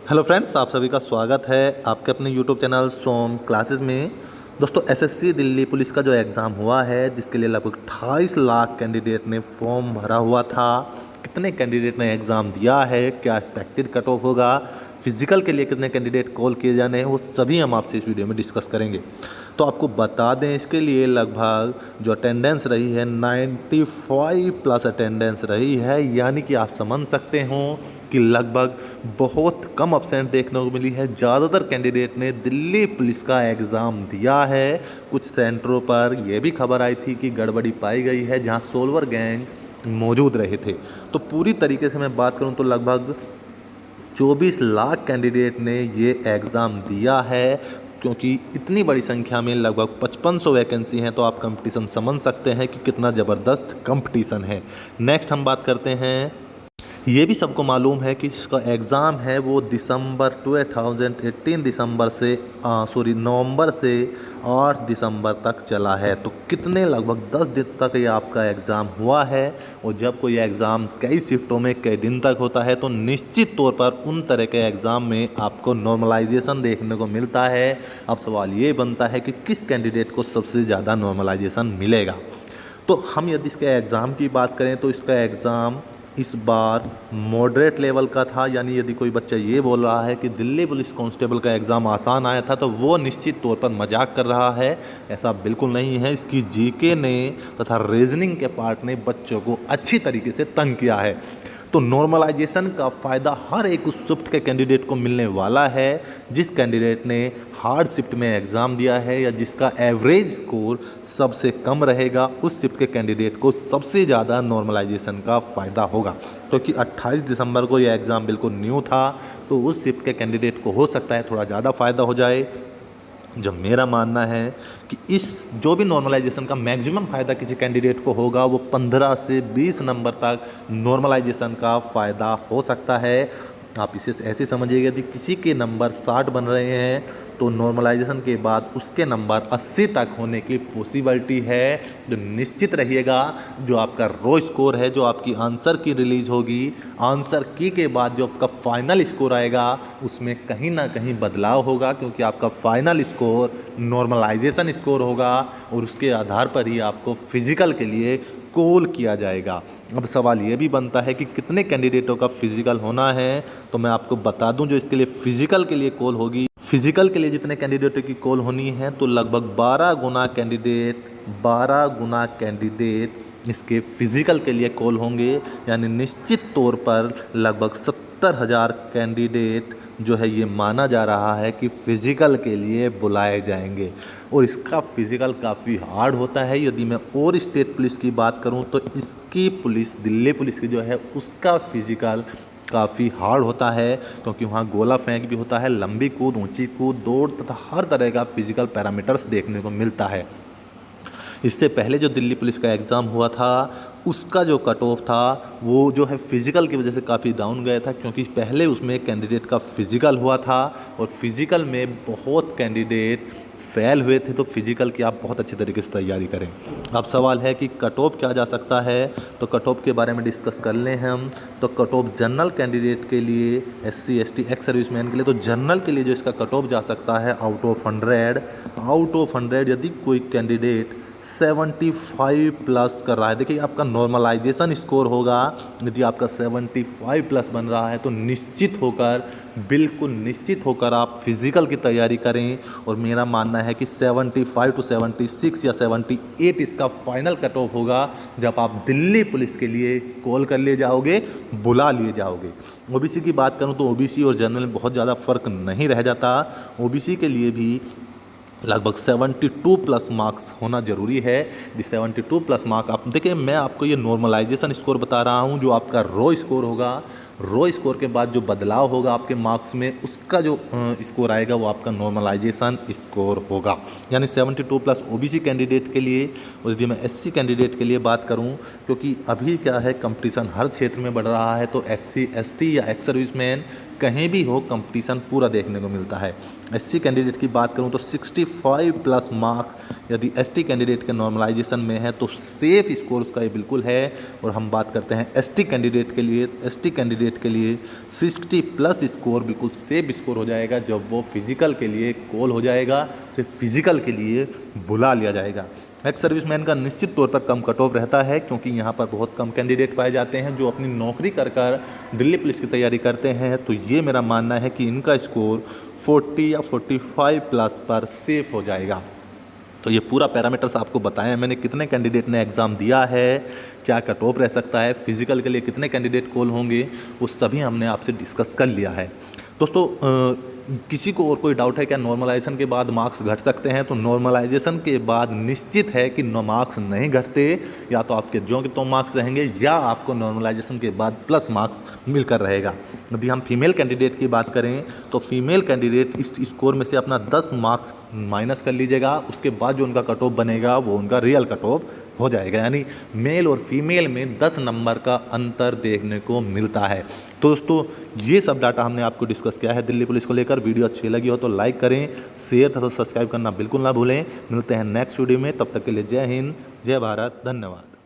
Hello friends, आप सभी का स्वागत है आपके अपने यूट्यूब चैनल सोम क्लासेस में। दोस्तों, एसएससी दिल्ली पुलिस का जो एग्ज़ाम हुआ है, जिसके लिए लगभग 28 लाख कैंडिडेट ने फॉर्म भरा हुआ था। कितने कैंडिडेट ने एग्ज़ाम दिया है, क्या एक्सपेक्टेड कट ऑफ होगा, फिजिकल के लिए कितने कैंडिडेट कॉल किए जाने हैं, वो सभी हम आपसे इस वीडियो में डिस्कस करेंगे। तो आपको बता दें, इसके लिए लगभग जो अटेंडेंस रही है 95 प्लस अटेंडेंस रही है, यानी कि आप समझ सकते हो कि लगभग बहुत कम अब्सेंट देखने को मिली है। ज़्यादातर कैंडिडेट ने दिल्ली पुलिस का एग्ज़ाम दिया है। कुछ सेंटरों पर यह भी खबर आई थी कि गड़बड़ी पाई गई है, जहां सोल्वर गैंग मौजूद रहे थे। तो पूरी तरीके से मैं बात करूं तो लगभग 24 लाख कैंडिडेट ने ये एग्ज़ाम दिया है। क्योंकि इतनी बड़ी संख्या में लगभग 5500 वैकेंसी हैं, तो आप कंपटीशन समझ सकते हैं कि कितना ज़बरदस्त कंपटीशन है। नेक्स्ट हम बात करते हैं, ये भी सबको मालूम है कि इसका एग्ज़ाम है वो दिसंबर 2018 दिसंबर से नवंबर से 8 दिसंबर तक चला है। तो कितने लगभग 10 दिन तक ये आपका एग्ज़ाम हुआ है। और जब कोई एग्ज़ाम कई शिफ्टों में कई दिन तक होता है, तो निश्चित तौर पर उन तरह के एग्ज़ाम में आपको नॉर्मलाइजेशन देखने को मिलता है। अब सवाल ये बनता है कि किस कैंडिडेट को सबसे ज़्यादा नॉर्मलाइजेशन मिलेगा। तो हम यदि इसके एग्ज़ाम की बात करें तो इसका एग्ज़ाम इस बार मॉडरेट लेवल का था। यानी यदि कोई बच्चा ये बोल रहा है कि दिल्ली पुलिस कांस्टेबल का एग्ज़ाम आसान आया था, तो वो निश्चित तौर पर मजाक कर रहा है। ऐसा बिल्कुल नहीं है। इसकी जीके ने तथा रीजनिंग के पार्ट ने बच्चों को अच्छी तरीके से तंग किया है। तो नॉर्मलाइजेशन का फ़ायदा हर एक उस शिफ्ट के कैंडिडेट को मिलने वाला है जिस कैंडिडेट ने हार्ड शिफ्ट में एग्ज़ाम दिया है, या जिसका एवरेज स्कोर सबसे कम रहेगा। उस शिफ्ट के कैंडिडेट को सबसे ज़्यादा नॉर्मलाइजेशन का फ़ायदा होगा। क्योंकि 28 दिसंबर को यह एग्ज़ाम बिल्कुल न्यू था, तो उस शिफ्ट के कैंडिडेट को हो सकता है थोड़ा ज़्यादा फ़ायदा हो जाए। जो मेरा मानना है कि इस जो भी नॉर्मलाइजेशन का मैक्सिमम फ़ायदा किसी कैंडिडेट को होगा, वो 15 से 20 नंबर तक नॉर्मलाइजेशन का फ़ायदा हो सकता है। आप इसे ऐसे समझिएगा, यदि किसी के नंबर 60 बन रहे हैं, तो नॉर्मलाइजेशन के बाद उसके नंबर 80 तक होने की पॉसिबिलिटी है। जो निश्चित रहिएगा, जो आपका रो स्कोर है, जो आपकी आंसर की रिलीज़ होगी, आंसर की के बाद जो आपका फाइनल स्कोर आएगा, उसमें कहीं ना कहीं बदलाव होगा। क्योंकि आपका फाइनल स्कोर नॉर्मलाइजेशन स्कोर होगा, और उसके आधार पर ही आपको फिजिकल के लिए कॉल किया जाएगा। अब सवाल ये भी बनता है कि कितने कैंडिडेटों का फिजिकल होना है। तो मैं आपको बता दूं, जो इसके लिए फिजिकल के लिए कॉल होगी, फिजिकल के लिए जितने कैंडिडेटों की कॉल होनी है, तो लगभग 12 गुना कैंडिडेट इसके फिजिकल के लिए कॉल होंगे। यानी निश्चित तौर पर लगभग 70,000 कैंडिडेट जो है ये माना जा रहा है कि फ़िज़िकल के लिए बुलाए जाएंगे। और इसका फ़िज़िकल काफ़ी हार्ड होता है। यदि मैं और स्टेट पुलिस की बात करूं, तो इसकी पुलिस, दिल्ली पुलिस की जो है, उसका फ़िज़िकल काफ़ी हार्ड होता है। क्योंकि वहाँ गोला फेंक भी होता है, लंबी कूद, ऊंची कूद, दौड़ तथा हर तरह का फ़िज़िकल पैरामीटर्स देखने को मिलता है। इससे पहले जो दिल्ली पुलिस का एग्ज़ाम हुआ था, उसका जो कट ऑफ था वो जो है फ़िज़िकल की वजह से काफ़ी डाउन गया था। क्योंकि पहले उसमें कैंडिडेट का फ़िज़िकल हुआ था, और फ़िज़िकल में बहुत कैंडिडेट फेल हुए थे। तो फिजिकल की आप बहुत अच्छे तरीके से तैयारी करें। अब सवाल है कि कट ऑफ क्या जा सकता है, तो कट ऑफ के बारे में डिस्कस कर लें हम। तो कट ऑफ जनरल कैंडिडेट के लिए, SC ST एक्स सर्विसमैन के लिए, तो जनरल के लिए जो इसका कट ऑफ जा सकता है आउट ऑफ 100 यदि कोई कैंडिडेट 75 प्लस कर रहा है। देखिए, आपका नॉर्मलाइजेशन स्कोर होगा, यदि आपका 75 प्लस बन रहा है, तो बिल्कुल निश्चित होकर आप फिज़िकल की तैयारी करें। और मेरा मानना है कि 75 to 76 या 78 इसका फाइनल कट ऑफ होगा, जब आप दिल्ली पुलिस के लिए कॉल कर लिए जाओगे, बुला लिए जाओगे। OBC की बात करूं तो OBC और जनरल में बहुत ज़्यादा फ़र्क नहीं रह जाता। OBC के लिए भी लगभग 72 प्लस मार्क्स होना ज़रूरी है। 72 प्लस मार्क, आप देखिए, मैं आपको ये नॉर्मलाइजेशन स्कोर बता रहा हूँ। जो आपका रो स्कोर होगा, रो स्कोर के बाद जो बदलाव होगा आपके मार्क्स में, उसका जो स्कोर आएगा वो आपका नॉर्मलाइजेशन स्कोर होगा। यानी 72 प्लस OBC कैंडिडेट के लिए। और यदि मैं SC कैंडिडेट के लिए बात करूं, क्योंकि अभी क्या है, कंपटीशन हर क्षेत्र में बढ़ रहा है, तो SC ST या एक्स सर्विसमैन कहीं भी हो, कंपटीशन पूरा देखने को मिलता है। SC कैंडिडेट की बात करूं तो 65 प्लस मार्क यदि ST कैंडिडेट के नॉर्मलाइजेशन में है, तो सेफ स्कोर उसका ये बिल्कुल है। और हम बात करते हैं ST कैंडिडेट के लिए। ST कैंडिडेट कैंडिडेट के लिए 60+ स्कोर बिल्कुल सेफ स्कोर हो जाएगा जब वो फिज़िकल के लिए कॉल हो जाएगा, सिर्फ फिज़िकल के लिए बुला लिया जाएगा। एक्स सर्विसमैन का निश्चित तौर पर कम कट ऑफ रहता है क्योंकि यहाँ पर बहुत कम कैंडिडेट पाए जाते हैं जो अपनी नौकरी कर दिल्ली पुलिस की तैयारी करते हैं। तो ये मेरा मानना है कि इनका स्कोर 40 या 45+ पर सेफ हो जाएगा। तो ये पूरा पैरामीटर्स आपको बताया मैंने, कितने कैंडिडेट ने एग्ज़ाम दिया है, क्या कट ऑफ रह सकता है, फिज़िकल के लिए कितने कैंडिडेट कॉल होंगे, वो सभी हमने आपसे डिस्कस कर लिया है। दोस्तों किसी को और कोई डाउट है क्या नॉर्मलाइजेशन के बाद मार्क्स घट सकते हैं? तो नॉर्मलाइजेशन के बाद निश्चित है कि मार्क्स नहीं घटते, या तो आपके जो के तो मार्क्स रहेंगे या आपको नॉर्मलाइजेशन के बाद प्लस मार्क्स मिलकर रहेगा। यदि हम फीमेल कैंडिडेट की बात करें तो फीमेल कैंडिडेट इस स्कोर में से अपना 10 मार्क्स माइनस कर लीजिएगा, उसके बाद जो उनका कट ऑफ बनेगा वो उनका रियल कट ऑफ हो जाएगा। यानी मेल और फीमेल में 10 नंबर का अंतर देखने को मिलता है। तो दोस्तों ये सब डाटा हमने आपको डिस्कस किया है दिल्ली पुलिस को लेकर। वीडियो अच्छी लगी हो तो लाइक करें, शेयर तथा सब्सक्राइब करना बिल्कुल ना भूलें। मिलते हैं नेक्स्ट वीडियो में, तब तक के लिए जय हिंद, जय भारत, धन्यवाद।